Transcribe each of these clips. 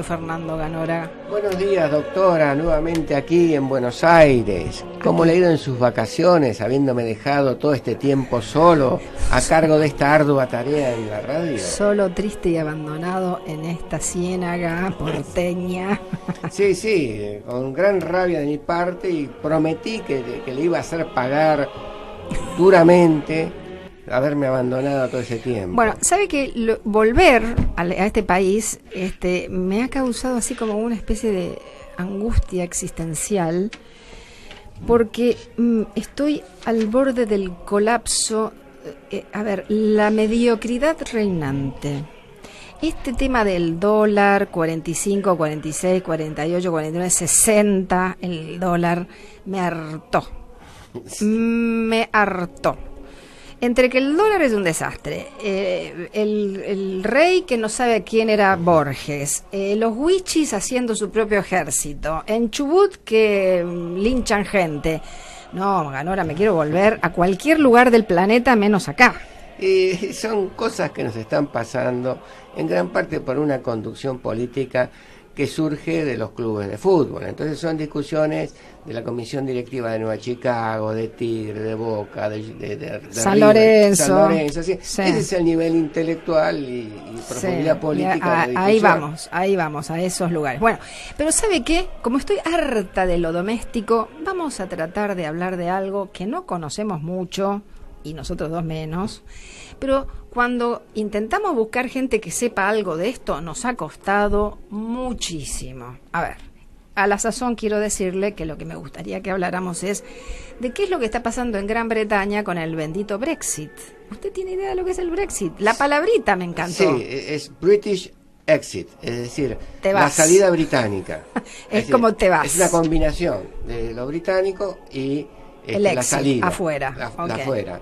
Fernando Ganora. Buenos días, doctora, nuevamente aquí en Buenos Aires. ¿Cómo le ha ido en sus vacaciones, habiéndome dejado todo este tiempo solo a cargo de esta ardua tarea en la radio? Solo, triste y abandonado en esta ciénaga porteña. Sí, con gran rabia de mi parte, y prometí que le iba a hacer pagar duramente haberme abandonado todo ese tiempo. Bueno, sabe que volver a este país me ha causado así como una especie de angustia existencial, porque estoy al borde del colapso. La mediocridad reinante. Este tema del dólar, 45, 46, 48, 49, 60, el dólar, me hartó. Me hartó. Entre que el dólar es un desastre, el rey que no sabe quién era Borges, los huichis haciendo su propio ejército, en Chubut que linchan gente. No, Ganora, me quiero volver a cualquier lugar del planeta menos acá. Son cosas que nos están pasando en gran parte por una conducción política que surge de los clubes de fútbol. Entonces son discusiones de la comisión directiva de Nueva Chicago, de Tigre, de Boca, de San Lorenzo. San Lorenzo, sí. Ese es el nivel intelectual y profundidad política. Ahí vamos, a esos lugares. Bueno, pero ¿sabe qué? Como estoy harta de lo doméstico, vamos a tratar de hablar de algo que no conocemos mucho, y nosotros dos menos, pero cuando intentamos buscar gente que sepa algo de esto, nos ha costado muchísimo. A ver, a la sazón quiero decirle que lo que me gustaría que habláramos es de qué es lo que está pasando en Gran Bretaña con el bendito Brexit. ¿Usted tiene idea de lo que es el Brexit? La palabrita me encantó. Sí, es British Exit, es decir, la salida británica. es como te vas. Es una combinación de lo británico y la salida, afuera. La afuera.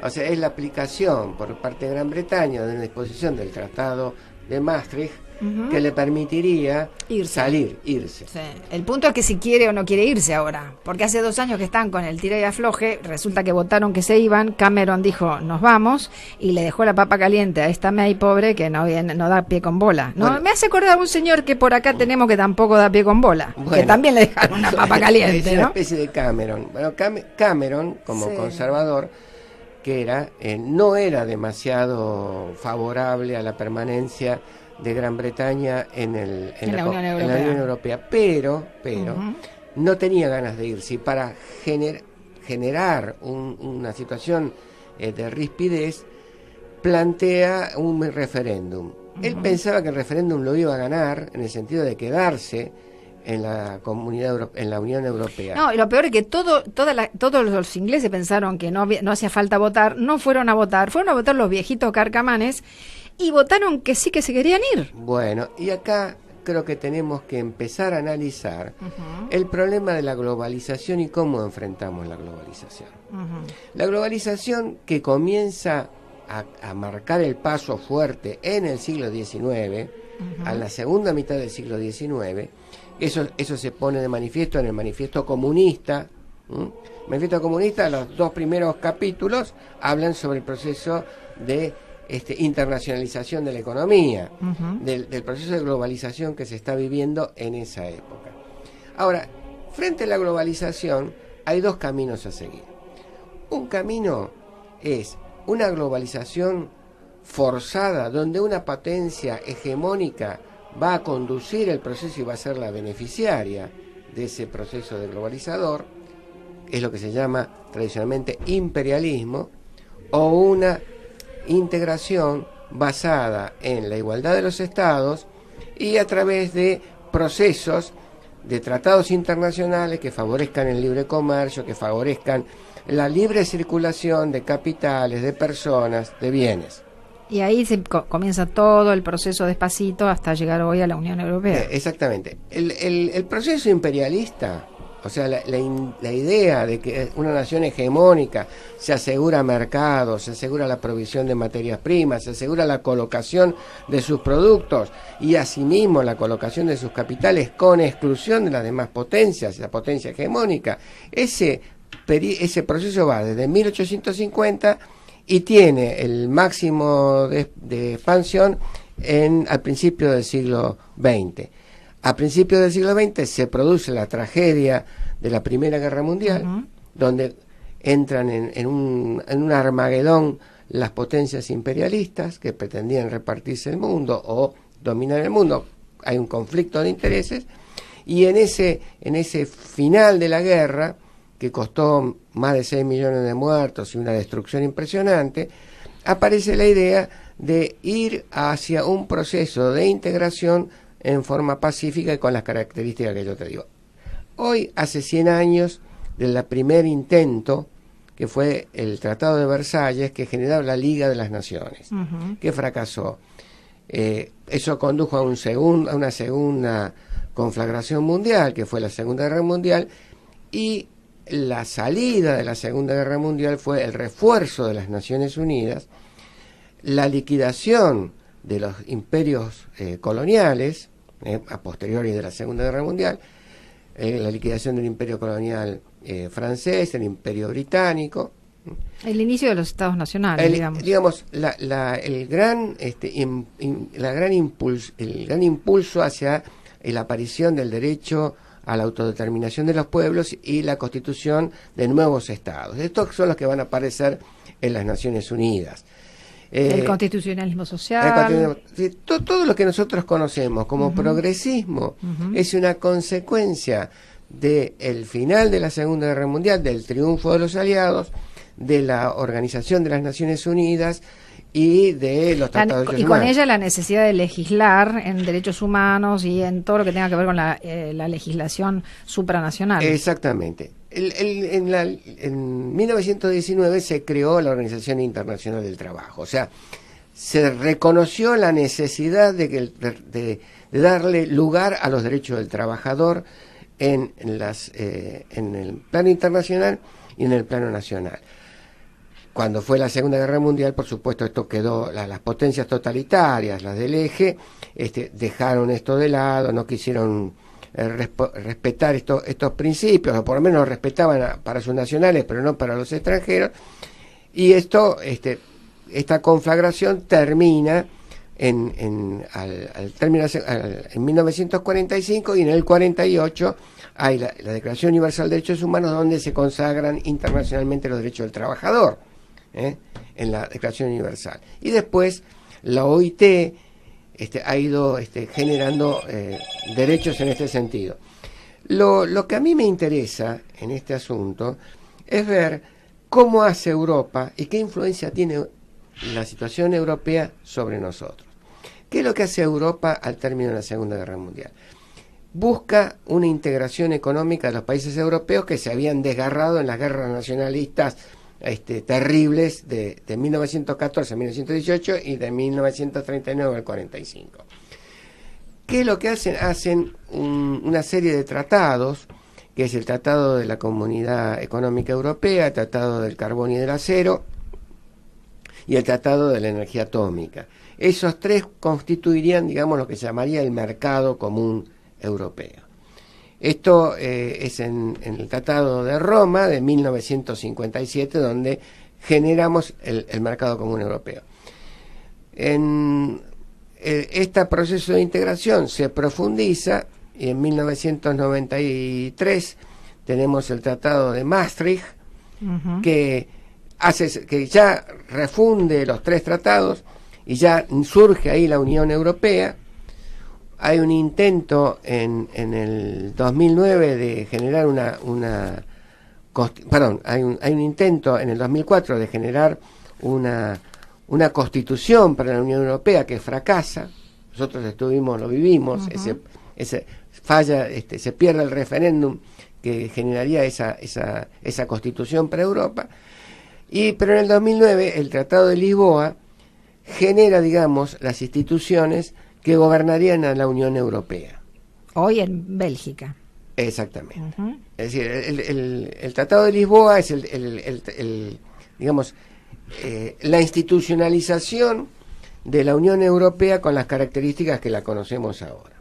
O sea, es la aplicación por parte de Gran Bretaña de una disposición del Tratado de Maastricht que le permitiría irse. Sí. El punto es que si quiere o no quiere irse ahora, porque hace 2 años que están con el tira y afloje, resulta que votaron que se iban, Cameron dijo nos vamos y le dejó la papa caliente a esta May pobre que no da pie con bola. No, me hace acordar a un señor que por acá tenemos que tampoco da pie con bola, que también le dejaron una papa caliente, es una especie de Cameron. Bueno, Cameron como conservador que era, no era demasiado favorable a la permanencia de Gran Bretaña en la Unión Europea, pero no tenía ganas de irse, y para generar una situación de rispidez plantea un referéndum. Él pensaba que el referéndum lo iba a ganar en el sentido de quedarse en la en la Unión Europea. No, y lo peor es que todos los ingleses pensaron que no hacía falta votar, no fueron a votar los viejitos carcamanes y votaron que sí que se querían ir. Bueno, y acá creo que tenemos que empezar a analizar el problema de la globalización y cómo enfrentamos la globalización. La globalización que comienza a marcar el paso fuerte en el siglo XIX, a la segunda mitad del siglo XIX, eso se pone de manifiesto en el Manifiesto Comunista. El Manifiesto Comunista, los 2 primeros capítulos hablan sobre el proceso de internacionalización de la economía, del proceso de globalización que se está viviendo en esa época. Ahora, frente a la globalización hay 2 caminos a seguir. Un camino es una globalización forzada, donde una potencia hegemónica va a conducir el proceso y va a ser la beneficiaria de ese proceso de globalizador, es lo que se llama tradicionalmente imperialismo, o una integración basada en la igualdad de los estados y a través de procesos de tratados internacionales que favorezcan el libre comercio, que favorezcan la libre circulación de capitales, de personas, de bienes. Y ahí comienza todo el proceso despacito hasta llegar hoy a la Unión Europea. Exactamente. El proceso imperialista, o sea, la idea de que una nación hegemónica se asegura mercados, se asegura la provisión de materias primas, se asegura la colocación de sus productos y asimismo la colocación de sus capitales con exclusión de las demás potencias, la potencia hegemónica, ese proceso va desde 1850 y tiene el máximo de expansión al principio del siglo XX. A principios del siglo XX se produce la tragedia de la Primera Guerra Mundial, donde entran en un Armagedón las potencias imperialistas que pretendían repartirse el mundo o dominar el mundo. Hay un conflicto de intereses y en ese final de la guerra, que costó más de 6 millones de muertos y una destrucción impresionante, aparece la idea de ir hacia un proceso de integración en forma pacífica y con las características que yo te digo. Hoy, hace 100 años del primer intento, que fue el Tratado de Versalles, que generó la Liga de las Naciones, que fracasó. Eso condujo a una segunda conflagración mundial, que fue la Segunda Guerra Mundial, y la salida de la Segunda Guerra Mundial fue el refuerzo de las Naciones Unidas, la liquidación de los imperios coloniales, a posteriori de la Segunda Guerra Mundial, la liquidación del imperio colonial francés, el imperio británico. El inicio de los estados nacionales, digamos. El gran impulso hacia la aparición del derecho a la autodeterminación de los pueblos y la constitución de nuevos estados. Estos son los que van a aparecer en las Naciones Unidas. El constitucionalismo social. Todo lo que nosotros conocemos como progresismo es una consecuencia del final de la Segunda Guerra Mundial, del triunfo de los aliados, de la Organización de las Naciones Unidas y de los tratados de derechos humanos. Con ella la necesidad de legislar en derechos humanos y en todo lo que tenga que ver con la legislación supranacional. Exactamente. En 1919 se creó la Organización Internacional del Trabajo, o sea, se reconoció la necesidad de darle lugar a los derechos del trabajador en el plano internacional y en el plano nacional. Cuando fue la Segunda Guerra Mundial, por supuesto, esto quedó, las potencias totalitarias, las del eje, dejaron esto de lado, no quisieron respetar estos principios, o por lo menos los respetaban para sus nacionales, pero no para los extranjeros, y esta conflagración termina en 1945, y en el 48 hay la Declaración Universal de Derechos Humanos, donde se consagran internacionalmente los derechos del trabajador, en la Declaración Universal. Y después la OIT ha ido generando derechos en este sentido. Lo que a mí me interesa en este asunto es ver cómo hace Europa y qué influencia tiene la situación europea sobre nosotros. ¿Qué es lo que hace Europa al término de la Segunda Guerra Mundial? Busca una integración económica de los países europeos que se habían desgarrado en las guerras nacionalistas terribles de 1914 a 1918 y de 1939 al 45. ¿Qué es lo que hacen? Hacen una serie de tratados, que es el Tratado de la Comunidad Económica Europea, el Tratado del Carbón y del Acero y el Tratado de la Energía Atómica. Esos tres constituirían, digamos, lo que se llamaría el mercado común europeo. Esto es en el Tratado de Roma de 1957, donde generamos el mercado común europeo. Este proceso de integración se profundiza y en 1993 tenemos el Tratado de Maastricht, que ya refunde los tres tratados y ya surge ahí la Unión Europea. Hay un intento en el 2009 de generar hay un intento en el 2004 de generar una constitución para la Unión Europea que fracasa. Nosotros lo vivimos, ese falla, se pierde el referéndum que generaría esa constitución para Europa. Pero en el 2009 el Tratado de Lisboa genera, digamos, las instituciones que gobernarían a la Unión Europea. Hoy en Bélgica. Exactamente. Es decir, el Tratado de Lisboa es digamos, la institucionalización de la Unión Europea con las características que la conocemos ahora.